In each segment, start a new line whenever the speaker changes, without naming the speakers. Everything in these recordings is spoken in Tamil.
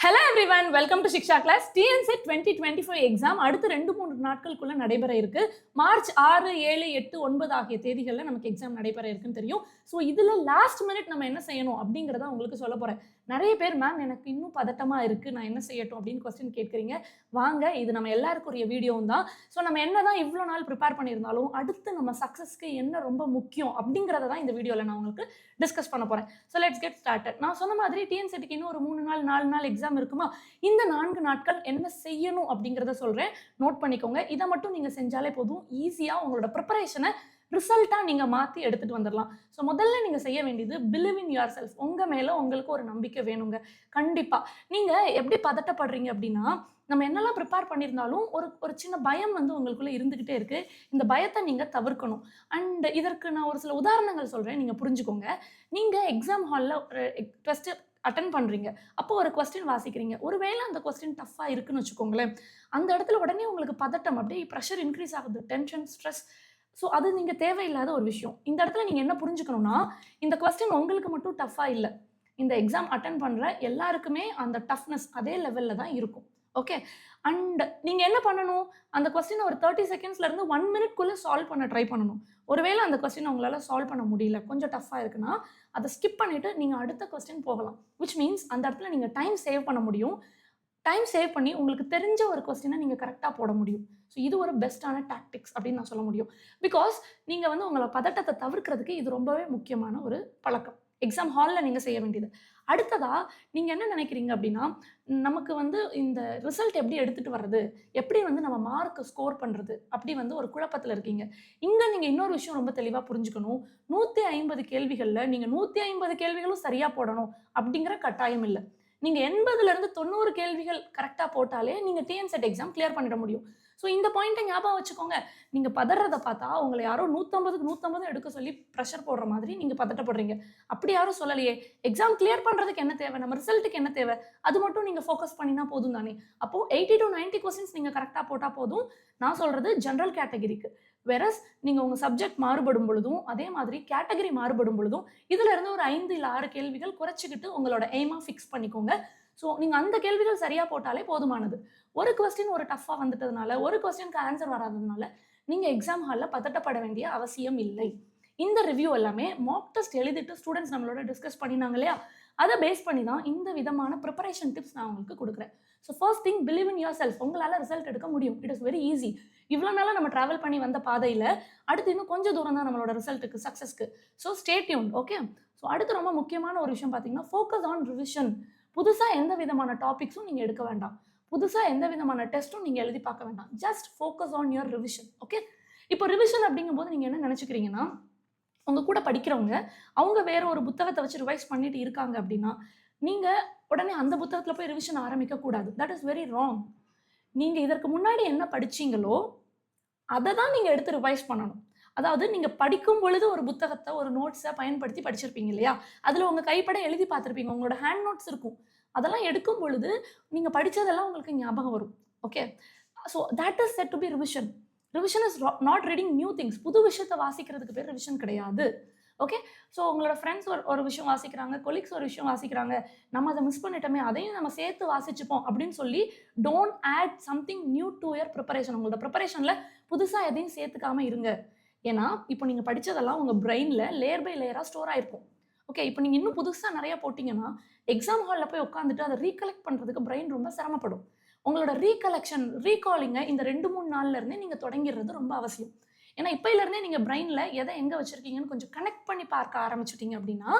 Hello everyone, welcome to Shiksha class. TNSET 2025 exam அடுத்து 2-3 நாட்களுக்குள்ள நடைபெற இருக்கு. மார்ச் 6, 7, 8, 9 ஆகிய தேதிகளில் நமக்கு எக்ஸாம் நடைபெற இருக்குன்னு தெரியும். ஸோ இதில் லாஸ்ட் மினிட் நம்ம என்ன செய்யணும் அப்படிங்கிறத உங்களுக்கு சொல்ல போகிறேன். நிறைய பேர் மேம் எனக்கு இன்னும் பதட்டமாக இருக்குது, நான் என்ன செய்யட்டும் அப்படின்னு கொஸ்டின் கேட்குறீங்க. வாங்க, இது நம்ம எல்லாருக்குரிய வீடியோவும் தான். ஸோ நம்ம என்ன தான் இவ்வளோ நாள் ப்ரிப்பேர் பண்ணியிருந்தாலும் அடுத்து நம்ம சக்ஸஸ்க்கு என்ன ரொம்ப முக்கியம் அப்படிங்கிறத தான் இந்த வீடியோவில் நான் உங்களுக்கு டிஸ்கஸ் பண்ண போகிறேன். So let's get started. நான் சொன்ன மாதிரி டிஎன்செட்டுக்கு இன்னும் ஒரு 3 நாள் 4 நாள் எக்ஸாம் இருக்குமா, இந்த 4 நாட்கள் என்ன செய்யணும் அப்படிங்கிறத சொல்கிறேன், நோட் பண்ணிக்கோங்க. இதை மட்டும் நீங்கள் செஞ்சாலே போதும், ஈஸியாக உங்களோட ப்ரிப்பரேஷனை ரிசல்ட்டாக நீங்கள் மாற்றி எடுத்துகிட்டு வந்துடலாம். ஸோ முதல்ல நீங்கள் செய்ய வேண்டியது பிலீவ் இன் யுவர் செல்ஃப். உங்கள் மேலே உங்களுக்கு ஒரு நம்பிக்கை வேணுங்க. கண்டிப்பாக நீங்கள் எப்படி பதட்டப்படுறீங்க அப்படின்னா, நம்ம என்னெல்லாம் ப்ரிப்பேர் பண்ணியிருந்தாலும் ஒரு சின்ன பயம் வந்து உங்களுக்குள்ளே இருந்துக்கிட்டே இருக்குது. இந்த பயத்தை நீங்கள் தவிர்க்கணும். அண்ட் இதற்கு நான் ஒரு சில உதாரணங்கள் சொல்கிறேன், நீங்கள் புரிஞ்சுக்கோங்க. நீங்கள் எக்ஸாம் ஹாலில் ஒரு டெஸ்ட்டு அட்டன் பண்ணுறீங்க, அப்போ ஒரு கொஸ்டின் வாசிக்கிறீங்க. ஒருவேளை அந்த கொஸ்டின் டஃப்பாக இருக்குன்னு வச்சுக்கோங்களேன், அந்த இடத்துல உடனே உங்களுக்கு பதட்டம், அப்படியே ப்ரெஷர் இன்க்ரீஸ் ஆகுது, டென்ஷன், ஸ்ட்ரெஸ். ஸோ அது நீங்கள் தேவையில்லாத ஒரு விஷயம். இந்த இடத்துல நீங்கள் என்ன புரிஞ்சுக்கணும்னா, இந்த கொஸ்டின் உங்களுக்கு மட்டும் டஃப்பாக இல்லை, இந்த எக்ஸாம் அட்டன் பண்ணுற எல்லாருக்குமே அந்த டஃப்னஸ் அதே லெவலில் தான் இருக்கும். ஓகே, அண்ட் நீங்கள் என்ன பண்ணணும், அந்த கொஸ்டினை ஒரு 30 செகண்ட்ஸ்லேருந்து 1 மினிட்குள்ளே சால்வ் பண்ண ட்ரை பண்ணணும். ஒருவேளை அந்த கொஸ்டினை உங்களால் சால்வ் பண்ண முடியல, கொஞ்சம் டஃப்பாக இருக்குன்னா அதை ஸ்கிப் பண்ணிவிட்டு நீங்கள் அடுத்த கொஸ்டின் போகலாம். விச் மீன்ஸ் அந்த இடத்துல நீங்கள் டைம் சேவ் பண்ண முடியும். டைம் சேவ் பண்ணி உங்களுக்கு தெரிஞ்ச ஒரு கொஸ்டினை நீங்கள் கரெக்டாக போட முடியும். ஸோ இது ஒரு பெஸ்ட்டான டாக்டிக்ஸ் அப்படின்னு நான் சொல்ல முடியும். பிகாஸ் நீங்கள் வந்து உங்களை பதட்டத்தை தவிர்க்கிறதுக்கு இது ரொம்பவே முக்கியமான ஒரு பழக்கம், எக்ஸாம் ஹாலில் நீங்கள் செய்ய வேண்டியது. அடுத்ததாக நீங்கள் என்ன நினைக்கிறீங்க அப்படின்னா, நமக்கு வந்து இந்த ரிசல்ட் எப்படி எடுத்துகிட்டு வர்றது, எப்படி வந்து நம்ம மார்க்கு ஸ்கோர் பண்ணுறது, அப்படி வந்து ஒரு குழப்பத்தில் இருக்கீங்க. இங்கே நீங்கள் இன்னொரு விஷயம் ரொம்ப தெளிவாக புரிஞ்சுக்கணும். 150 கேள்விகளில் நீங்கள் 150 கேள்விகளும் சரியாக போடணும் அப்படிங்கிற கட்டாயம் இல்லை. நீங்கள் 80லேருந்து 90 கேள்விகள் கரெக்டாக போட்டாலே நீங்கள் டிஎன்செட் எக்ஸாம் கிளியர் பண்ணிட முடியும். ஸோ இந்த பாயிண்ட்டை ஞாபகம் வச்சுக்கோங்க. நீங்கள் பதறதை பார்த்தா உங்களை யாரோ 150க்கு 150 எடுக்க சொல்லி ப்ரெஷர் போடுற மாதிரி நீங்கள் பதட்டப்படுறீங்க. அப்படி யாரும் சொல்லலையே. எக்ஸாம் கிளியர் பண்ணுறதுக்கு என்ன தேவை, நம்ம ரிசல்ட்டுக்கு என்ன தேவை, அது மட்டும் நீங்கள் ஃபோக்கஸ் பண்ணினா போதும் தானே. அப்போது 80 to 90 கொஸ்டின்ஸ் நீங்கள் கரெக்டாக போட்டால் போதும். நான் சொல்கிறது ஜென்ரல் கேட்டகரிக்கு. வெரஸ் நீங்கள் உங்கள் சப்ஜெக்ட் மாறுபடும் பொழுதும், அதே மாதிரி கேட்டகரி மாறுபடும் பொழுதும், இதில் இருந்து ஒரு 5 இல்லை 6 கேள்விகள் குறைச்சிக்கிட்டு உங்களோட எய்மாக ஃபிக்ஸ் பண்ணிக்கோங்க. ஸோ நீங்கள் அந்த கேள்விகள் சரியாக போட்டாலே போதுமானது. ஒரு கொஸ்டின் ஒரு டஃப்பாக வந்துட்டதுனால, ஒரு கொஸ்டினுக்கு ஆன்சர் வராததுனால நீங்கள் எக்ஸாம் ஹாலில் பதட்டப்பட வேண்டிய அவசியம் இல்லை. இந்த ரிவ்யூ எல்லாமே மாக் டெஸ்ட் எழுதிட்டு ஸ்டூடெண்ட்ஸ் நம்மளோட டிஸ்கஸ் பண்ணினாங்க இல்லையா, அதை பேஸ் பண்ணி தான் இந்த விதமான ப்ரிப்பரேஷன் டிப்ஸ் நான் உங்களுக்கு கொடுக்குறேன். So first thing, believe in your self. உங்களால் ரிசல்ட் எடுக்க முடியும். It is very easy. இவ்வளோ நாளாக நம்ம ட்ராவல் பண்ணி வந்த பாதையில் அடுத்து இன்னும் கொஞ்சம் தூரம் தான் நம்மளோட ரிசல்ட்டுக்கு, சக்ஸஸ்க்கு. So stay tuned. Okay, so அடுத்து ரொம்ப முக்கியமான ஒரு விஷயம் பார்த்தீங்கன்னா, ஃபோக்கஸ் ஆன் ரிவிஷன். புதுசாக எந்த விதமான டாபிக்ஸும் நீங்கள் எடுக்க வேண்டாம், புதுசாக எந்த விதமான டெஸ்ட்டும் நீங்கள் எழுதி பார்க்க வேண்டாம். Just focus on your revision. Okay, இப்போ ரிவிஷன் அப்படிங்கும்போது நீங்கள் என்ன நினச்சிக்கிறீங்கன்னா, உங்கள் கூட படிக்கிறவங்க அவங்க வேறு ஒரு புத்தகத்தை வச்சு ரிவைஸ் பண்ணிட்டு இருக்காங்க அப்படின்னா, நீங்கள் உடனே அந்த புத்தகத்தில் போய் ரிவிஷன் ஆரம்பிக்கக்கூடாது. That is very wrong. நீங்கள் இதற்கு முன்னாடி என்ன படிச்சீங்களோ அதை தான் நீங்கள் எடுத்து ரிவைஸ் பண்ணணும். அதாவது நீங்கள் படிக்கும் பொழுது ஒரு புத்தகத்தை, ஒரு நோட்ஸை பயன்படுத்தி படிச்சிருப்பீங்க இல்லையா, அதில் உங்கள் கைப்பட எழுதி பார்த்துருப்பீங்க, உங்களோட ஹேண்ட் நோட்ஸ் இருக்கும். அதெல்லாம் எடுக்கும் பொழுது நீங்கள் படித்ததெல்லாம் உங்களுக்கு ஞாபகம் வரும். Okay, so that is said to be revision. Revision is not reading new things. புது விஷயத்தை வாசிக்கிறதுக்கு பேர் ரிவிஷன் கிடையாது. ஓகே, ஸோ உங்களோட ஃப்ரெண்ட்ஸ் ஒரு விஷயம் வாசிக்கிறாங்க, கொலீக்ஸ் ஒரு விஷயம் வாசிக்கிறாங்க, நம்ம அதை மிஸ் பண்ணிட்டோமே, அதையும் நம்ம சேர்த்து வாசிச்சுப்போம் அப்படின்னு சொல்லி don't add something new to your preparation. உங்களோட ப்ரிப்பரேஷனில் புதுசாக எதையும் சேர்த்துக்காமல் இருங்க. ஏன்னா இப்போ நீங்கள் படித்ததெல்லாம் உங்கள் பிரெயினில் லேயர் பை லேயராக ஸ்டோர் ஆகிருக்கும். ஓகே, இப்போ நீங்கள் இன்னும் புதுசாக நிறையா போட்டிங்கன்னா எக்ஸாம் ஹாலில் போய் உட்காந்துட்டு அதை ரீகலெக்ட் பண்ணுறதுக்கு பிரெயின் ரொம்ப சிரமப்படும். உங்களோட ரீகலெக்ஷன், ரீகாலிங்கை இந்த 2-3 நாள்லேருந்தே நீங்கள் தொடங்கிடுறது ரொம்ப அவசியம். ஏன்னா இப்போலேருந்தே நீங்கள் பிரெயினில் எதை எங்கே வச்சுருக்கீங்கன்னு கொஞ்சம் கனெக்ட் பண்ணி பார்க்க ஆரம்பிச்சிட்டிங்க அப்படின்னா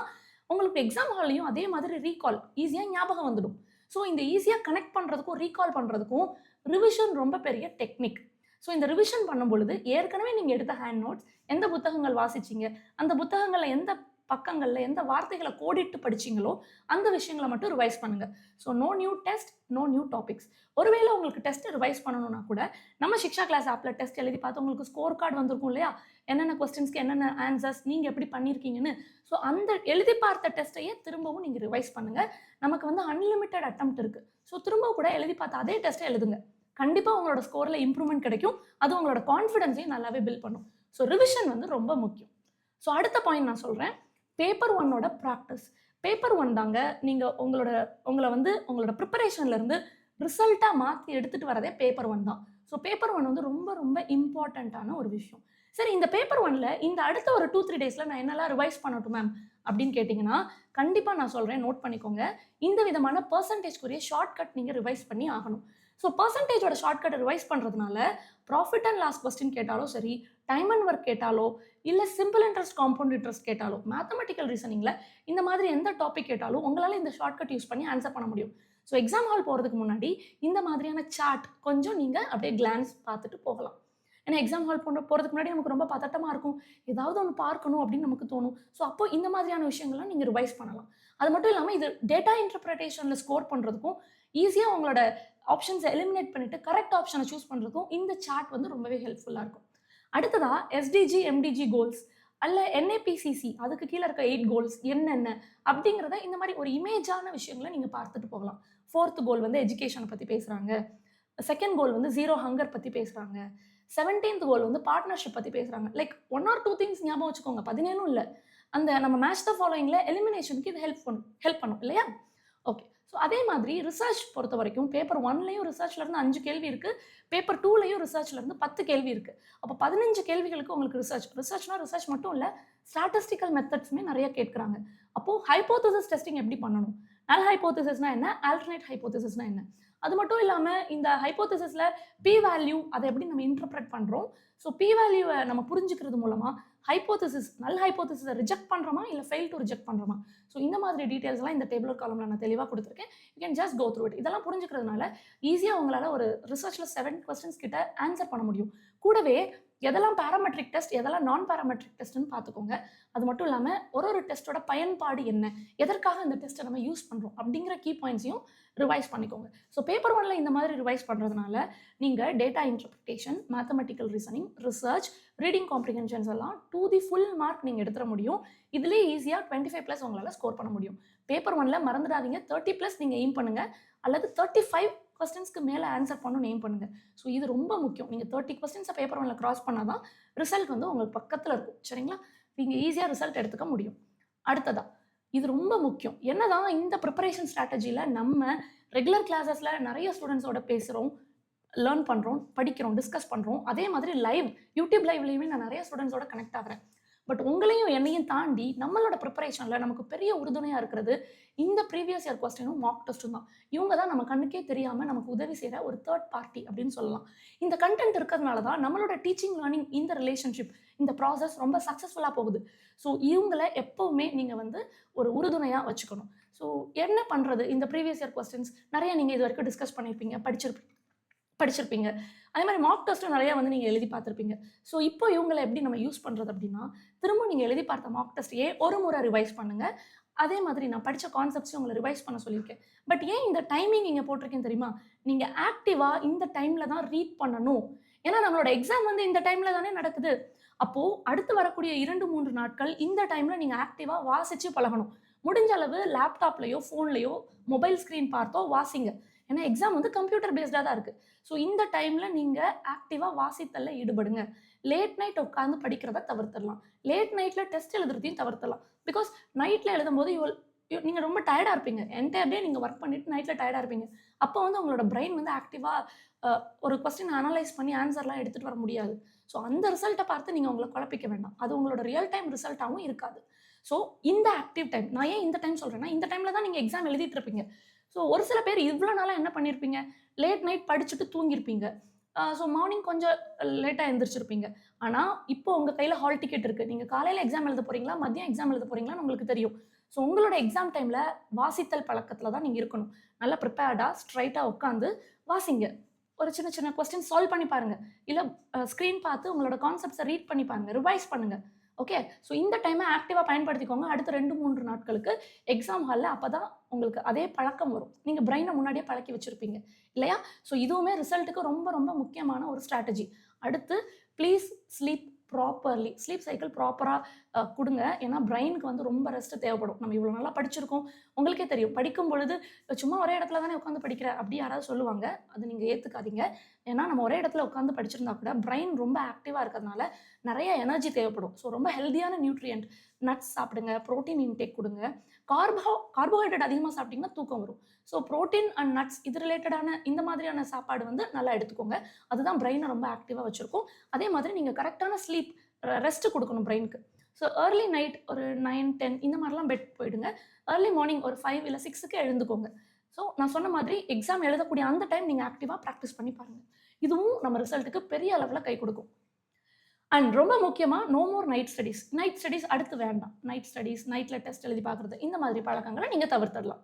உங்களுக்கு எக்ஸாம் ஹால்லையும் அதே மாதிரி ரீகால் ஈஸியாக ஞாபகம் வந்துடும். ஸோ இந்த ஈஸியாக கனெக்ட் பண்ணுறதுக்கும் ரீகால் பண்ணுறதுக்கும் ரிவிஷன் ரொம்ப பெரிய டெக்னிக். ஸோ இந்த ரிவிஷன் பண்ணும் பொழுது ஏற்கனவே நீங்கள் எடுத்த ஹேண்ட் நோட்ஸ், எந்த புத்தகங்கள் வாசிச்சிங்க, அந்த புத்தகங்களில் எந்த பக்கங்களில் எந்த வார்த்தைகளை கோடிட்டு படிச்சிங்களோ அந்த விஷயங்களை மட்டும் ரிவைஸ் பண்ணுங்கள். So no new test, no new topics. ஒருவேளை உங்களுக்கு டெஸ்ட் ரிவைஸ் பண்ணணும்னா கூட நம்ம சிக்ஷா கிளாஸ் ஆப்பில் டெஸ்ட் எழுதி பார்த்து உங்களுக்கு ஸ்கோர் கார்டு வந்திருக்கும் இல்லையா, என்னென்ன கொஸ்டின்ஸ்க்கு என்னென்ன ஆன்சர்ஸ் நீங்கள் எப்படி பண்ணியிருக்கீங்கன்னு. ஸோ அந்த எழுதி பார்த்த டெஸ்ட்டையே திரும்பவும் நீங்கள் ரிவைஸ் பண்ணுங்கள். நமக்கு வந்து அன்லிமிட்டட் அட்டெம்ப்ட் இருக்குது. ஸோ திரும்பவும் கூட எழுதி பார்த்து அதே டெஸ்ட்டை எழுதுங்க. கண்டிப்பாக உங்களோட ஸ்கோரில் இம்ப்ரூவ்மெண்ட் கிடைக்கும். அது உங்களோட கான்ஃபிடன்ஸையும் நல்லாவே பில்ட் பண்ணும். ஸோ ரிவிஷன் வந்து ரொம்ப முக்கியம். ஸோ அடுத்த பாயிண்ட் நான் சொல்கிறேன், பேப்பர் 1ஓட ப்ராக்டிஸ். பேப்பர் ஒன் தாங்க நீங்கள் உங்களை வந்து உங்களோட ப்ரிப்பரேஷன்லேருந்து ரிசல்ட்டாக மாற்றி எடுத்துகிட்டு வரதே பேப்பர் ஒன் தான். ஸோ பேப்பர் ஒன் வந்து ரொம்ப ரொம்ப இம்பார்ட்டண்ட்டான ஒரு விஷயம். சரி, இந்த பேப்பர் ஒன்ல இந்த அடுத்த ஒரு 2-3 டேஸில் நான் என்னெல்லாம் ரிவைஸ் பண்ணட்டும் மேம் அப்படின்னு கேட்டிங்கன்னா, கண்டிப்பாக நான் சொல்கிறேன், நோட் பண்ணிக்கோங்க. இந்த விதமான பர்சன்டேஜ்க்குரிய ஷார்ட்கட் நீங்கள் ரிவைஸ் பண்ணி ஆகணும். ஸோ பர்சன்டேஜோட ஷார்ட்கட் ரிவைஸ் பண்ணுறதுனால ப்ராஃபிட் அண்ட் லாஸ் கொஸ்டின் கேட்டாலும் சரி, டைம் அண்ட் ஒர்க் கேட்டாலோ, இல்லை சிம்பிள் இன்ட்ரெஸ்ட் காம்பவுண்ட் இன்ட்ரெஸ்ட் கேட்டாலோ, மேத்தமெட்டிக்கல் ரீசனிங்கில் இந்த மாதிரி எந்த டாபிக் கேட்டாலும் உங்களால் இந்த ஷார்ட்கட் யூஸ் பண்ணி ஆன்சர் பண்ண முடியும். ஸோ எக்ஸாம் ஹால் போகிறதுக்கு முன்னாடி இந்த மாதிரியான சார்ட் கொஞ்சம் நீங்கள் அப்படியே கிளான்ஸ் பார்த்துட்டு போகலாம். ஏன்னா எக்ஸாம் ஹால் போகிறதுக்கு முன்னாடி நமக்கு ரொம்ப பதட்டமாக இருக்கும், ஏதாவது ஒன்று பார்க்கணும் அப்படின்னு நமக்கு தோணும். ஸோ அப்போ இந்த மாதிரியான விஷயங்கள்லாம் நீங்கள் ரிவைஸ் பண்ணலாம். அது மட்டும் இல்லாமல் இது டேட்டா இன்டர்பிரேட்டேஷனில் ஸ்கோர் பண்ணுறதுக்கும், ஈஸியாக உங்களோட ஆப்ஷன்ஸை எலிமினேட் பண்ணிவிட்டு கரெக்ட் ஆப்ஷனை சூஸ் பண்ணுறதுக்கும் இந்த சார்ட் வந்து ரொம்பவே ஹெல்ப்ஃபுல்லாக இருக்கும். அடுத்ததாக எஸ்டிஜி எம்டிஜி கோல்ஸ் அல்ல என்ஏபிசிசி, அதுக்கு கீழே இருக்க 8 கோல்ஸ் என்னென்ன அப்படிங்கிறத இந்த மாதிரி ஒரு இமேஜான விஷயங்களை நீங்கள் பார்த்துட்டு போகலாம். 4th கோல் வந்து எஜுகேஷனை பற்றி பேசுகிறாங்க, 2nd கோல் வந்து 0 ஹங்கர் பற்றி பேசுகிறாங்க, 17th கோல் வந்து பார்ட்னர்ஷிப் பற்றி பேசுகிறாங்க. லைக் 1 or 2 திங்ஸ் ஞாபகம் வச்சுக்கோங்க, 17 இல்லை. அந்த நம்ம மேட்ச் த ஃபாலோயிங்கில் எலிமினேஷனுக்கு இது ஹெல்ப் பண்ணும் இல்லையா? ஓகே. ஸோ அதே மாதிரி ரிசர்ச் பொறுத்த வரைக்கும் பேப்பர் 1லையும் ரிசர்ச்லேருந்து 5 கேள்வி இருக்குது, பேப்பர் 2லையும் ரிசர்ச்லேருந்து 10 கேள்வி இருக்குது. அப்போ 15 கேள்விகளுக்கு உங்களுக்கு ரிசர்ச்னா ரிசர்ச் மட்டும் இல்லை, ஸ்டாட்டிஸ்டிக்கல் மெத்தட்ஸுமே நிறைய கேட்குறாங்க. அப்போது ஹைப்போதசிஸ் டெஸ்டிங் எப்படி பண்ணணும், நல் ஹைப்போதசிஸ்னா என்ன, ஆல்டர்னேட் ஹைப்போதசிஸ்னா என்ன, அது மட்டும் இல்லாமல் இந்த ஹைப்போதசிஸில் பி வேல்யூ அதை எப்படி நம்ம இன்டர்பிரட் பண்ணுறோம், ஸோ பி வேல்யூவை நம்ம புரிஞ்சுக்கிறது மூலமாக ஹைப்போதசிஸ் நல் ஹைப்போதசிஸை ரிஜெக்ட் பண்ணுறோமா இல்லை ஃபெயில் டு ரிஜெக்ட் பண்ணுறோமா, ஸோ இந்த மாதிரி டீட்டெயில்ஸ்லாம் இந்த டேபிள் காலமில் நான் தெளிவாக கொடுத்துருக்கேன். You can just go through it. இதெல்லாம் புரிஞ்சுக்கிறதுனால ஈஸியாக உங்களால் ஒரு ரிசர்ச்சில் 7 கொஸ்டின்ஸ் கிட்ட ஆன்சர் பண்ண முடியும். கூடவே எதெல்லாம் பேராமெட்ரிக் டெஸ்ட், எதெல்லாம் நான் பேராமெட்ரிக் டெஸ்ட்னு பார்த்துக்கோங்க. அது மட்டும் இல்லாமல் ஒரு டெஸ்ட்டோட பயன்பாடு என்ன, எதற்காக இந்த டெஸ்ட்டை நம்ம யூஸ் பண்ணுறோம் அப்படிங்கிற கீ பாயிண்ட்ஸையும் ரிவைஸ் பண்ணிக்கோங்க. ஸோ பேப்பர் 1ல இந்த மாதிரி ரிவைஸ் பண்ணுறதுனால நீங்கள் data interpretation, mathematical reasoning, research, reading comprehensions எல்லாம் டு தி ஃபுல் மார்க் நீங்கள் எடுத்துட முடியும். இதுலேயே ஈஸியாக 25+ உங்களால் ஸ்கோர் பண்ண முடியும். பேப்பர் 1ல மறந்துடாதீங்க, 30+ நீங்கள் எய்ம் பண்ணுங்கள், அல்லது 35 கொஸ்டின்ஸ்க்கு மேலே ஆன்சர் பண்ணணும்னு எய்ம் பண்ணுங்கள். ஸோ இது ரொம்ப முக்கியம். நீங்கள் 30 கொஸ்டின்ஸை பேப்பர் 1ல கிராஸ் பண்ணால் தான் ரிசல்ட் வந்து உங்களுக்கு பக்கத்தில் இருக்கும். சரிங்களா? நீங்கள் ஈஸியாக ரிசல்ட் எடுத்துக்க முடியும். அடுத்ததாக இது ரொம்ப முக்கியம். என்னதான் இந்த ப்ரிப்பரேஷன் ஸ்ட்ராட்டஜியில் நம்ம ரெகுலர் கிளாஸஸில் நிறைய ஸ்டூடெண்ட்ஸோட பேசுகிறோம், லேர்ன் பண்ணுறோம், படிக்கிறோம், டிஸ்கஸ் பண்ணுறோம். அதே மாதிரி யூடியூப் லைவ்லேயுமே நான் நிறைய ஸ்டூடெண்ட்ஸோட கனெக்ட் ஆகிறேன். பட் உங்களையும் என்னையும் தாண்டி நம்மளோட ப்ரிப்பரேஷனில் நமக்கு பெரிய உறுதுணையாக இருக்கிறது இந்த ப்ரீவியஸ் இயர் கொஸ்டினும் மார்க் டெஸ்ட்டும் தான். இவங்க தான் நம்ம கண்ணுக்கே தெரியாமல் நமக்கு உதவி செய்கிற ஒரு தேர்ட் பார்ட்டி அப்படின்னு சொல்லலாம். இந்த கண்டென்ட் இருக்கிறதுனால தான் நம்மளோட டீச்சிங் லேர்னிங் இந்த ரிலேஷன்ஷிப், இந்த ப்ராசஸ் ரொம்ப சக்ஸஸ்ஃபுல்லாக போகுது. ஸோ இவங்களை எப்போவுமே நீங்கள் வந்து ஒரு உறுதுணையாக வச்சுக்கணும். ஸோ என்ன பண்ணுறது, இந்த ப்ரீவியஸ் இயர் கொஸ்டின்ஸ் நிறைய நீங்கள் இது வரைக்கும் டிஸ்கஸ் பண்ணியிருப்பீங்க, படிச்சிருப்பீங்க. அதே மாதிரி மார்க் டெஸ்ட்டும் நிறையா வந்து நீங்கள் எழுதி பார்த்துருப்பீங்க. ஸோ இப்போ இவங்களை எப்படி நம்ம யூஸ் பண்ணுறது அப்படின்னா, திரும்ப நீங்கள் எழுதி பார்த்த மார்க் டெஸ்ட்டையே ஒரு முறை ரிவைஸ் பண்ணுங்கள். அதே மாதிரி நான் படித்த கான்செப்ட்ஸையும் உங்களை ரிவைஸ் பண்ண சொல்லியிருக்கேன். பட் ஏன் இந்த டைமிங் நீங்கள் போட்டிருக்கேன் தெரியுமா? நீங்கள் ஆக்டிவாக இந்த டைமில் தான் ரீட் பண்ணணும். ஏன்னா நம்மளோட எக்ஸாம் வந்து இந்த டைமில் தானே நடக்குது. அப்போது அடுத்து வரக்கூடிய 2-3 நாட்கள் இந்த டைமில் நீங்கள் ஆக்டிவாக வாசித்து பழகணும். முடிஞ்ச அளவு லேப்டாப்லேயோ ஃபோன்லேயோ மொபைல் ஸ்க்ரீன் பார்த்தோ வாசிங்க. ஏன்னா எக்ஸாம் வந்து கம்ப்யூட்டர் பேஸ்டாக தான் இருக்குது. ஸோ இந்த டைமில் நீங்கள் ஆக்டிவாக வாசித்தல்ல ஈடுபடுங்க. லேட் நைட் உட்காந்து படிக்கிறத தவிர்த்துடலாம். லேட் நைட்டில் டெஸ்ட் எழுதுறதையும் தவிர்த்துடலாம். பிகாஸ் நைட்டில் எழுதும்போது நீங்கள் ரொம்ப டயர்டாக இருப்பீங்க. என்டையர் டே நீங்கள் ஒர்க் பண்ணிவிட்டு நைட்டில் டயர்டாக இருப்பீங்க. அப்போ வந்து உங்களோட பிரெயின் வந்து ஆக்டிவாக ஒரு கொஸ்டின் அனலைஸ் பண்ணி ஆன்சர்லாம் எடுத்துகிட்டு வர முடியாது. ஸோ அந்த ரிசல்ட்டை பார்த்து நீங்கள் உங்களை குழப்பிக்க வேண்டாம். அது உங்களோட ரியல் டைம் ரிசல்ட்டாகவும் இருக்காது. ஸோ இந்த ஆக்டிவ் டைம், நான் ஏன் இந்த டைம் சொல்கிறேன்னா, இந்த டைமில் தான் நீங்கள் எக்ஸாம் எழுதிட்டு இருப்பீங்க. ஸோ ஒரு சில பேர் இவ்வளோ நாளாக என்ன பண்ணியிருப்பீங்க, லேட் நைட் படிச்சுட்டு தூங்கியிருப்பீங்க. ஸோ மார்னிங் கொஞ்சம் லேட்டாக எழுந்திரிச்சிருப்பீங்க. ஆனால் இப்போ உங்கள் கையில் ஹால் டிக்கெட் இருக்குது. நீங்கள் காலையில் எக்ஸாம் எழுத போகிறீங்களா, மதியம் எக்ஸாம் எழுத போகிறீங்களான்னு உங்களுக்கு தெரியும். ஸோ உங்களோட எக்ஸாம் டைமில் வாசித்தல் பழக்கத்தில் தான் நீங்கள் இருக்கணும். நல்லா ப்ரிப்பேர்டாக ஸ்ட்ரைட்டாக உட்காந்து வாசிங்க. ஒரு சின்ன சின்ன கொஸ்டின் சால்வ் பண்ணி பாருங்கள். இல்லை ஸ்க்ரீன் பார்த்து உங்களோட கான்செப்ட்ஸை ரீட் பண்ணி பாருங்கள், ரிவைஸ் பண்ணுங்கள். ஓகே, ஸோ இந்த டைமை ஆக்டிவாக பயன்படுத்திக்கோங்க. அடுத்த 2-3 நாட்களுக்கு எக்ஸாம் ஹாலில். அப்போ தான் உங்களுக்கு அதே பழக்கம் வரும். நீங்கள் பிரெயினை முன்னாடியே பழக்கி வச்சுருப்பீங்க இல்லையா? ஸோ இதுவுமே ரிசல்ட்டுக்கு ரொம்ப ரொம்ப முக்கியமான ஒரு ஸ்ட்ராட்டஜி. அடுத்து please sleep properly. Sleep cycle ப்ராப்பராக கொடுங்க. ஏன்னா பிரெயினுக்கு வந்து ரொம்ப ரெஸ்ட் தேவைப்படும். நம்ம இவ்வளோ நல்லா படிச்சிருக்கோம். உங்களுக்கே தெரியும், படிக்கும் பொழுது சும்மா ஒரே இடத்துல தானே உட்காந்து படிக்கிற அப்படி யாராவது சொல்லுவாங்க. அது நீங்கள் ஏற்றுக்காதீங்க. ஏன்னா நம்ம ஒரே இடத்துல உட்காந்து படிச்சிருந்தா கூட பிரெயின் ரொம்ப ஆக்டிவாக இருக்கிறதுனால நிறைய எனர்ஜி தேவைப்படும். ஸோ ரொம்ப ஹெல்தியான நியூட்ரியன்ட் நட்ஸ் சாப்பிடுங்க, ப்ரோட்டீன் இன்டேக் கொடுங்க. கார்போஹைட்ரேட் அதிகமாக சாப்பிட்டிங்கன்னா தூக்கம் வரும். ஸோ ப்ரோட்டீன் அண்ட் நட்ஸ் இது ரிலேட்டடான இந்த மாதிரியான சாப்பாடு வந்து நல்லா எடுத்துக்கோங்க. அதுதான் பிரெயினை ரொம்ப ஆக்டிவாக வச்சுருக்கும். அதே மாதிரி நீங்கள் கரெக்டான ஸ்லீப் ரெஸ்ட் கொடுக்கணும் பிரெயினுக்கு. ஸோ ஏர்லி நைட் ஒரு 9, 10 இந்த மாதிரிலாம் பெட் போயிடுங்க. ஏர்லி மார்னிங் ஒரு 5 இல்லை 6க்கு எழுந்துக்கோங்க. ஸோ நான் சொன்ன மாதிரி எக்ஸாம் எழுதக்கூடிய அந்த டைம் நீங்கள் ஆக்டிவாக ப்ராக்டிஸ் பண்ணி பாருங்கள். இதுவும் நம்ம ரிசல்ட்டுக்கு பெரிய அளவில் கை கொடுக்கும். அண்ட் ரொம்ப முக்கியமாக no more night studies. Night studies அடுத்து வேண்டாம். நைட் ஸ்டடீஸ், நைட்டில் டெஸ்ட் எழுதி பார்க்குறது, இந்த மாதிரி பழக்கங்களை நீங்கள் தவிர்த்துடலாம்.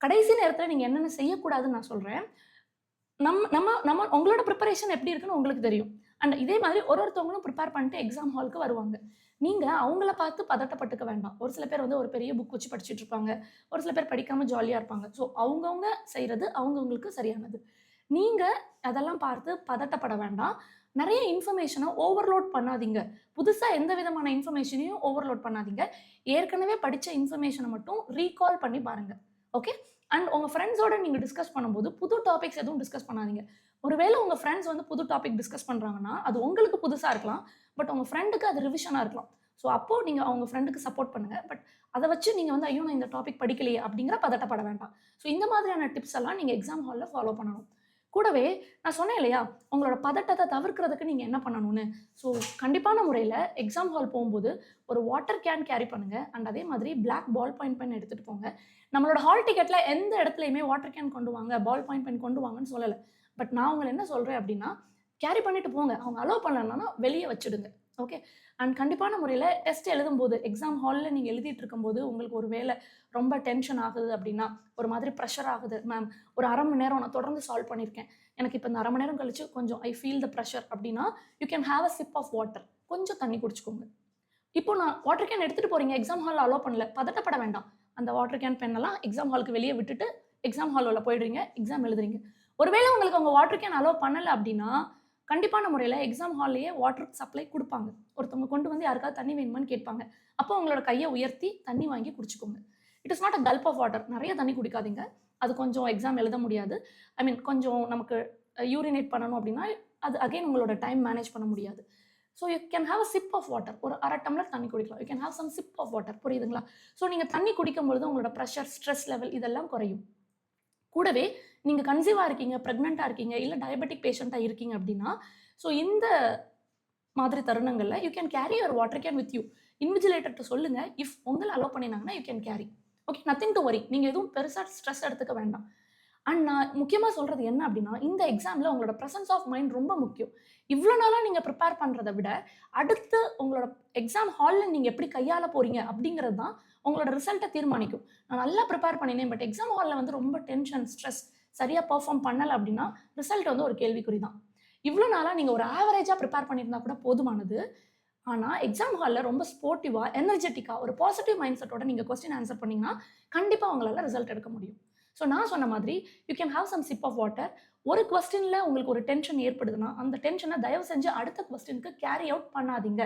கடைசி நேரத்தில் நீங்கள் என்னென்ன செய்யக்கூடாதுன்னு நான் சொல்கிறேன். நம்ம உங்களோட ப்ரிப்பரேஷன் எப்படி இருக்குன்னு உங்களுக்கு தெரியும். அண்ட் இதே மாதிரி ஒருத்தவங்களும் ப்ரிப்பேர் பண்ணிட்டு எக்ஸாம் ஹாலுக்கு வருவாங்க. நீங்கள் அவங்கள பார்த்து பதட்டப்பட்டுக்க வேண்டாம். ஒரு சில பேர் வந்து ஒரு பெரிய புக் வச்சு படிச்சுட்டு இருப்பாங்க. ஒரு சில பேர் படிக்காமல் ஜாலியாக இருப்பாங்க. ஸோ அவங்கவுங்க செய்கிறது அவங்கவுங்களுக்கு சரியானது. நீங்கள் அதெல்லாம் பார்த்து பதட்டப்பட வேண்டாம். நிறைய இன்ஃபர்மேஷனை ஓவர்லோட் பண்ணாதீங்க. புதுசாக எந்த விதமான இன்ஃபர்மேஷனையும் ஓவர்லோட் பண்ணாதீங்க. ஏற்கனவே படித்த இன்ஃபர்மேஷனை மட்டும் ரீகால் பண்ணி பாருங்கள். ஓகே. அண்ட் உங்கள் ஃப்ரெண்ட்ஸோட நீங்கள் டிஸ்கஸ் பண்ணும்போது புது டாபிக்ஸ் எதுவும் டிஸ்கஸ் பண்ணாதீங்க. ஒருவேளை உங்கள் ஃப்ரெண்ட்ஸ் வந்து புது டாபிக் டிஸ்கஸ் பண்ணுறாங்கன்னா அது உங்களுக்கு புதுசாக இருக்கலாம். பட் உங்கள் ஃப்ரெண்டுக்கு அது ரிவிஷனாக இருக்கலாம். ஸோ அப்போது நீங்கள் அவங்க ஃப்ரெண்டுக்கு சப்போர்ட் பண்ணுங்கள். பட் அதை வச்சு நீங்கள் வந்து ஐயோ நான் இந்த டாபிக் படிக்கலையே அப்படிங்கிற பதட்டப்பட வேண்டாம். ஸோ இந்த மாதிரியான டிப்ஸ் எல்லாம் நீங்கள் எக்ஸாம் ஹாலில் ஃபாலோ பண்ணணும். கூடவே நான் சொன்னேன் இல்லையா, உங்களோட பதட்டத்தை தவிர்க்கிறதுக்கு நீங்கள் என்ன பண்ணணும்னு. ஸோ கண்டிப்பான முறையில் எக்ஸாம் ஹால் போகும்போது ஒரு வாட்டர் கேன் கேரி பண்ணுங்கள். அண்ட் அதே மாதிரி பிளாக் பால் பாயிண்ட் பென் எடுத்துகிட்டு போங்க. நம்மளோட ஹால் டிக்கெட்டில் எந்த இடத்துலையுமே வாட்டர் கேன் கொண்டு வாங்க, பால் பாயிண்ட் பென் கொண்டு வாங்கன்னு சொல்லலை. பட் நான் உங்களை என்ன சொல்கிறேன் அப்படின்னா, கேரி பண்ணிட்டு போங்க. அவங்க அலோவ் பண்ணலன்னா வெளியே வச்சுடுங்க. ஓகே. அண்ட் கண்டிப்பான முறையில் டெஸ்ட் எழுதும்போது எக்ஸாம் ஹாலில் நீங்கள் எழுதிட்டு இருக்கும்போது உங்களுக்கு ஒரு வேலை ரொம்ப டென்ஷன் ஆகுது அப்படின்னா, ஒரு மாதிரி ப்ரெஷர் ஆகுது, மேம் ஒரு 1/2 மணி நேரம் நான் தொடர்ந்து சால்வ் பண்ணியிருக்கேன், எனக்கு இப்போ இந்த 1/2 மணி நேரம் கழிச்சு கொஞ்சம் ஐ ஃபீல் த ப்ரெஷர் அப்படின்னா, you can have a sip of water. கொஞ்சம் தண்ணி குடிச்சுக்கோங்க. இப்போ நான் வாட்டர் கேன் எடுத்துகிட்டு போகிறீங்க, எக்ஸாம் ஹாலில் அலோவ் பண்ணல, பதட்டப்பட வேண்டாம். அந்த வாட்டர் கேன் பெண்ணெல்லாம் எக்ஸாம் ஹாலுக்கு வெளியே விட்டுட்டு எக்ஸாம் ஹாலில் போயிடுறீங்க, எக்ஸாம் எழுதுறீங்க. ஒருவேளை உங்களுக்கு அவங்க வாட்டர் கேன் அலோவ் பண்ணலை அப்படின்னா, கண்டிப்பான முறையில் எக்ஸாம் ஹால்லேயே வாட்டர் சப்ளை கொடுப்பாங்க. ஒருத்தவங்க கொண்டு வந்து யாருக்காவது தண்ணி வேணுமான்னு கேட்பாங்க. அப்போ உங்களோட கையை உயர்த்தி தண்ணி வாங்கி குடிச்சுக்கோங்க. It is not a gulp of water. நிறைய தண்ணி குடிக்காதீங்க. அது கொஞ்சம் எக்ஸாம் எழுத முடியாது. ஐ மீன் கொஞ்சம் நமக்கு யூரினேட் பண்ணணும் அப்படின்னா அது அகைன் உங்களோட டைம் மேனேஜ் பண்ண முடியாது. So you can have a sip of water. ஒரு 1/2 டம்ளர் தண்ணி குடிக்கலாம். You can have some sip of water. புரியுதுங்களா? ஸோ நீங்கள் தண்ணி குடிக்கும் பொழுது உங்களோட ப்ரெஷர், ஸ்ட்ரெஸ் லெவல் இதெல்லாம் குறையும். கூடவே நீங்கள் கன்சீவாக இருக்கீங்க, ப்ரெக்னெண்ட்டாக இருக்கீங்க, இல்லை டயபெட்டிக் பேஷண்ட்டாக இருக்கீங்க அப்படின்னா, ஸோ இந்த மாதிரி தருணங்களில் you can carry your water can with you. இன்விஜிலேட்டர்கிட்ட சொல்லுங்கள். இஃப் உங்களை அலோவ் பண்ணினாங்கன்னா you can carry. Okay, nothing to worry. நீங்கள் எதுவும் பெருசாக ஸ்ட்ரெஸ் எடுத்துக்க வேண்டாம். அண்ட் நான் முக்கியமாக சொல்கிறது என்ன அப்படின்னா, இந்த எக்ஸாமில் உங்களோட ப்ரெசன்ஸ் ஆஃப் மைண்ட் ரொம்ப முக்கியம். இவ்வளோ நாளாக நீங்கள் ப்ரிப்பேர் பண்ணுறதை விட அடுத்து உங்களோட எக்ஸாம் ஹாலில் நீங்கள் எப்படி கையாள போகிறீங்க அப்படிங்கிறது தான் உங்களோட ரிசல்ட்டை தீர்மானிக்கும். நான் நல்லா ப்ரிப்பேர் பண்ணினேன், பட் எக்ஸாம் ஹாலில் வந்து ரொம்ப டென்ஷன், ஸ்ட்ரெஸ், சரியாக பெர்ஃபார்ம் பண்ணலை அப்படின்னா ரிசல்ட் வந்து ஒரு கேள்விக்குறி தான். இவ்வளோ நாளாக நீங்கள் ஒரு ஆவரேஜாக ப்ரிப்பேர் பண்ணியிருந்தா கூட போதுமானது. ஆனால் எக்ஸாம் ஹாலில் ரொம்ப ஸ்போர்ட்டிவாக, எனர்ஜெட்டிக்காக, ஒரு பாசிட்டிவ் மைண்ட் செட்டோட நீங்கள் கொஸ்டின் ஆன்சர் பண்ணிங்கன்னா கண்டிப்பாக உங்களால் ரிசல்ட் எடுக்க முடியும். ஸோ நான் சொன்ன மாதிரி you can have some sip of water. ஒரு கொஸ்டினில் உங்களுக்கு ஒரு டென்ஷன் ஏற்படுதுன்னா அந்த டென்ஷனை தயவு செஞ்சு அடுத்த கொஸ்டினுக்கு கேரி அவுட் பண்ணாதீங்க.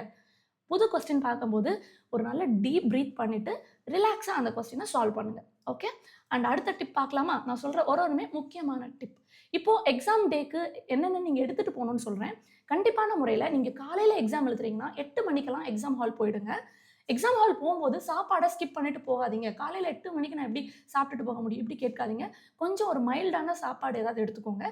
புது கொஸ்டின் பார்க்கும்போது ஒரு நல்ல டீப் ப்ரீத் பண்ணிவிட்டு ரிலாக்ஸாக அந்த கொஸ்டினை சால்வ் பண்ணுங்கள். ஓகே. அண்ட் அடுத்த டிப் பார்க்கலாமா? நான் சொல்கிற ஒருமே முக்கியமான டிப். இப்போது எக்ஸாம் டேக்கு என்னென்ன நீங்கள் எடுத்துகிட்டு போகணுன்னு சொல்கிறேன். கண்டிப்பான முறையில் நீங்கள் காலையில் எக்ஸாம் எழுதுறீங்கன்னா 8 மணிக்கெல்லாம் எக்ஸாம் ஹால் போயிடுங்க. எக்ஸாம் ஹால் போகும்போது சாப்பாடை ஸ்கிப் பண்ணிட்டு போகாதீங்க. காலையில் 8 மணிக்கு நான் எப்படி சாப்பிட்டுட்டு போக முடியும் இப்படி கேட்காதீங்க. கொஞ்சம் ஒரு மைல்டான சாப்பாடு ஏதாவது எடுத்துக்கோங்க.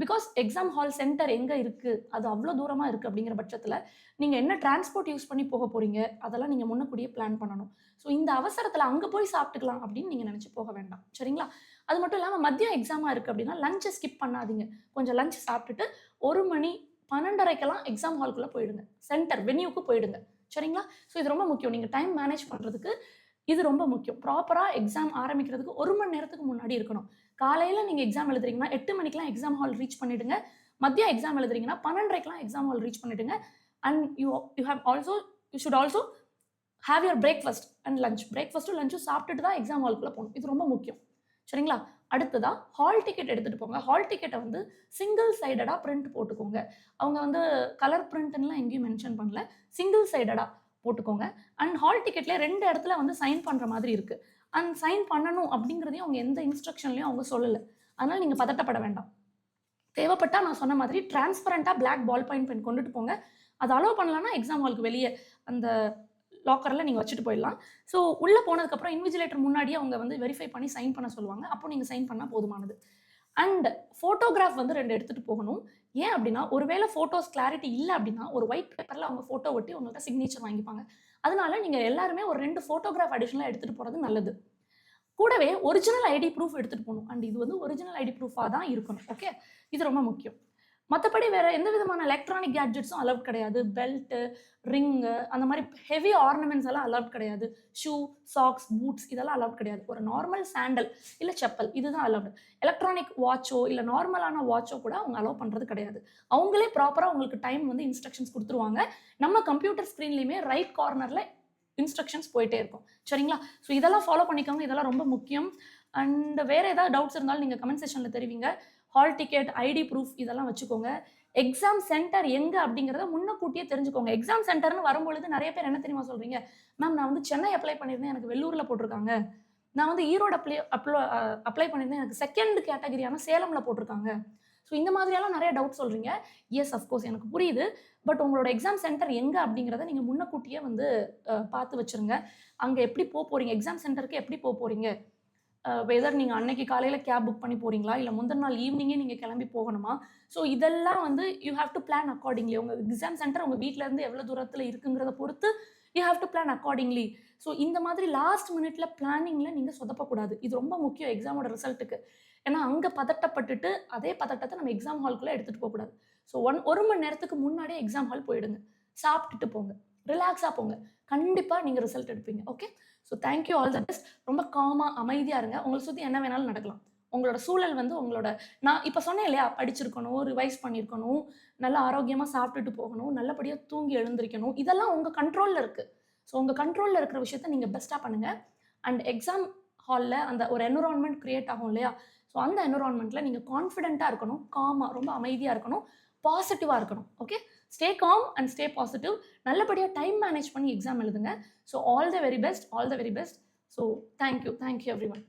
பிகாஸ் எக்ஸாம் ஹால் சென்டர் எங்கே இருக்குது, அது அவ்வளோ தூரமாக இருக்குது அப்படிங்கிற பட்சத்தில் நீங்கள் என்ன டிரான்ஸ்போர்ட் யூஸ் பண்ணி போக போகிறீங்க அதெல்லாம் நீங்கள் முன்னக்கூடியே பிளான் பண்ணணும். ஸோ இந்த அவசரத்தில் அங்கே போய் சாப்பிட்டுக்கலாம் அப்படின்னு நீங்கள் நினச்சி போக வேண்டாம். சரிங்களா? அது மட்டும் இல்லாமல் மதியம் எக்ஸாமாக இருக்குது அப்படின்னா லஞ்சை ஸ்கிப் பண்ணாதீங்க. கொஞ்சம் லஞ்ச் சாப்பிட்டுட்டு 1 மணி 12:30க்கெல்லாம் எக்ஸாம் ஹால்குள்ளே போயிடுங்க. சென்டர் வென்யூக்கு போயிடுங்க. சரிங்களா? ஸோ இது ரொம்ப முக்கியம். நீங்கள் டைம் மேனேஜ் பண்ணுறதுக்கு இது ரொம்ப முக்கியம். ப்ராப்பராக எக்ஸாம் ஆரம்பிக்கிறதுக்கு 1 மணி நேரத்துக்கு முன்னாடி இருக்கணும். காலையில் நீங்கள் எக்ஸாம் எழுதுறீங்கன்னா 8 மணிக்கெலாம் எக்ஸாம் ஹால் ரீச் பண்ணிவிடுங்க. மதியம் எக்ஸாம் எழுதுறீங்கன்னா 12:30க்கெலாம் எக்ஸாம் ஹால் ரீச் பண்ணிவிடுங்க. And you should also have your breakfast and lunch. பிரேக்ஃபாஸ்ட்டும் லஞ்சும் சாப்பிட்டுட்டு தான் எக்ஸாம் ஹால்குள்ளே போகணும். இது ரொம்ப முக்கியம். சரிங்களா? அடுத்ததா ஹால் டிக்கெட் எடுத்துகிட்டு போங்க. ஹால் டிக்கெட்டை வந்து சிங்கிள் சைடடாக பிரிண்ட் போட்டுக்கோங்க. அவங்க வந்து கலர் பிரிண்ட்லாம் எங்கேயும் மென்ஷன் பண்ணல, சிங்கிள் சைடடாக போட்டுக்கோங்க. அண்ட் ஹால் டிக்கெட்ல 2 இடத்துல வந்து சைன் பண்ணுற மாதிரி இருக்குது. அண்ட் சைன் பண்ணணும் அப்படிங்கிறதையும் அவங்க எந்த இன்ஸ்ட்ரக்ஷன்லையும் அவங்க சொல்லலை. அதனால் நீங்கள் பதட்டப்பட வேண்டாம். தேவைப்பட்டால் நான் சொன்ன மாதிரி டிரான்ஸ்பரண்ட்டாக பிளாக் பால் பாயிண்ட் பென் கொண்டுட்டு போங்க. அது அலோவ் பண்ணலன்னா எக்ஸாம் ஹாலுக்கு வெளியே அந்த லாக்கரில் நீங்கள் வச்சுட்டு போயிடலாம். ஸோ உள்ளே போனதுக்கப்புறம் இன்விஜிலேட்டர் முன்னாடியே அவங்க வந்து வெரிஃபை பண்ணி சைன் பண்ண சொல்லுவாங்க. அப்போ நீங்கள் சைன் பண்ணால் போதுமானது. அண்ட் ஃபோட்டோகிராஃப் வந்து 2 எடுத்துகிட்டு போகணும். ஏன் அப்படின்னா ஒருவேளை ஃபோட்டோஸ் கிளாரிட்டி இல்லை அப்படின்னா ஒரு ஒயிட் பேப்பரில் அவங்க ஃபோட்டோ ஒட்டி உங்கள்கிட்ட சிக்னேச்சர் வாங்கிப்பாங்க. அதனால நீங்கள் எல்லாருமே ஒரு 2 ஃபோட்டோகிராஃப் அடிஷனலாக எடுத்துகிட்டு போகிறது நல்லது. கூடவே ஒரிஜினல் ஐடி ப்ரூஃப் எடுத்துகிட்டு போகணும். அண்ட் இது வந்து ஒரிஜினல் ஐடி ப்ரூஃபாக தான் இருக்கணும். ஓகே, இது ரொம்ப முக்கியம். மற்றபடி வேறு எந்த விதமான எலக்ட்ரானிக் கேட்ஜெட்ஸும் அலவுட் கிடையாது. பெல்ட்டு, ரிங்கு, அந்த மாதிரி ஹெவி ஆர்னமெண்ட்ஸ் எல்லாம் அலவுட் கிடையாது. ஷூ, சாக்ஸ், பூட்ஸ் இதெல்லாம் அலவுட் கிடையாது. ஒரு நார்மல் சாண்டல் இல்லை செப்பல் இதுதான் அலவுட். எலக்ட்ரானிக் வாட்சோ இல்லை நார்மலான வாட்சோ கூட அவங்க அலோவ் பண்ணுறது கிடையாது. அவங்களே ப்ராப்பராக உங்களுக்கு டைம் வந்து இன்ஸ்ட்ரக்ஷன்ஸ் கொடுத்துருவாங்க. நம்ம கம்ப்யூட்டர் ஸ்க்ரீன்லேயுமே ரைட் கார்னரில் இன்ஸ்ட்ரக்ஷன்ஸ் போயிட்டே இருக்கும். சரிங்களா? ஸோ இதெல்லாம் ஃபாலோ பண்ணிக்கோங்க. இதெல்லாம் ரொம்ப முக்கியம். அண்ட் வேறு ஏதாவது டவுட்ஸ் இருந்தாலும் நீங்கள் கமெண்ட் செக்ஷனில் தெரிவிங்க. ஹால் டிக்கெட், ஐடி ப்ரூஃப் இதெல்லாம் வச்சுக்கோங்க. எக்ஸாம் சென்டர் எங்கே அப்படிங்கிறத முன்னக்கூட்டியே தெரிஞ்சுக்கோங்க. எக்ஸாம் சென்டர்னு வரும்பொழுது நிறைய பேர் என்ன தெரியுமா சொல்கிறீங்க, மேம் நான் வந்து சென்னை அப்ளை பண்ணியிருந்தேன், எனக்கு வெள்ளூரில் போட்டிருக்காங்க. நான் வந்து ஈரோடு அப்ளை பண்ணியிருந்தேன், எனக்கு செகண்ட் கேட்டகரியான சேலமில் போட்டிருக்காங்க. ஸோ இந்த மாதிரியெல்லாம் நிறைய டவுட் சொல்கிறீங்க. எஸ், அஃப்கோர்ஸ் எனக்கு புரியுது. பட் உங்களோட எக்ஸாம் சென்டர் எங்கே அப்படிங்கிறத நீங்கள் முன்னக்கூட்டியே வந்து பார்த்து வச்சுருங்க. அங்கே எப்படி போகிறீங்க, எக்ஸாம் சென்டருக்கு எப்படி போகிறீங்க, வெதர் நீங்கள் அன்னைக்கு காலையில் கேப் புக் பண்ணி போகிறீங்களா இல்லை முந்தின நாள் ஈவினிங்கே நீங்கள் கிளம்பி போகணுமா. ஸோ இதெல்லாம் வந்து you have to plan accordingly. உங்கள் எக்ஸாம் சென்டர் உங்கள் வீட்டிலேருந்து எவ்வளோ தூரத்தில் இருக்குங்கிறத பொறுத்து you have to plan accordingly. So இந்த மாதிரி லாஸ்ட் மினிட்ல பிளானிங்கில் நீங்கள் சொதப்பக்கூடாது. இது ரொம்ப முக்கியம் எக்ஸாமோட ரிசல்ட்டுக்கு. ஏன்னா அங்கே பதட்டப்பட்டுட்டு அதே பதட்டத்தை நம்ம எக்ஸாம் ஹால்குள்ளே எடுத்துகிட்டு போகக்கூடாது. ஸோ 1 மணி நேரத்துக்கு முன்னாடியே எக்ஸாம் ஹால் போயிடுங்க. சாப்பிட்டுட்டு போங்க, ரிலாக்ஸாக போங்க. கண்டிப்பாக நீங்கள் ரிசல்ட் எடுப்பீங்க. Okay, so thank you, all the best. ரொம்ப காமாக அமைதியாக இருங்க. உங்களை சுற்றி என்ன வேணாலும் நடக்கலாம். உங்களோட சூழல் வந்து உங்களோட நான் இப்போ சொன்னேன் இல்லையா, படிச்சிருக்கணும், ரிவைஸ் பண்ணியிருக்கணும், நல்லா ஆரோக்கியமாக சாப்பிட்டுட்டு போகணும், நல்லபடியாக தூங்கி எழுந்திருக்கணும். இதெல்லாம் உங்கள் கண்ட்ரோலில் இருக்குது. ஸோ உங்கள் கண்ட்ரோலில் இருக்கிற விஷயத்த நீங்கள் பெஸ்ட்டாக பண்ணுங்கள். அண்ட் எக்ஸாம் ஹாலில் அந்த ஒரு என்விரான்மெண்ட் க்ரியேட் ஆகும் இல்லையா, ஸோ அந்த என்விரான்மெண்ட்டில் நீங்கள் கான்ஃபிடென்ட்டாக இருக்கணும், காமாக ரொம்ப அமைதியாக இருக்கணும், பாசிட்டிவாக இருக்கணும். Okay, stay com and stay positive. நல்லபடியாக டைம் மேனேஜ் பண்ணி எக்ஸாம் எழுதுங்க. So all the very best, all the very best. So thank you every one.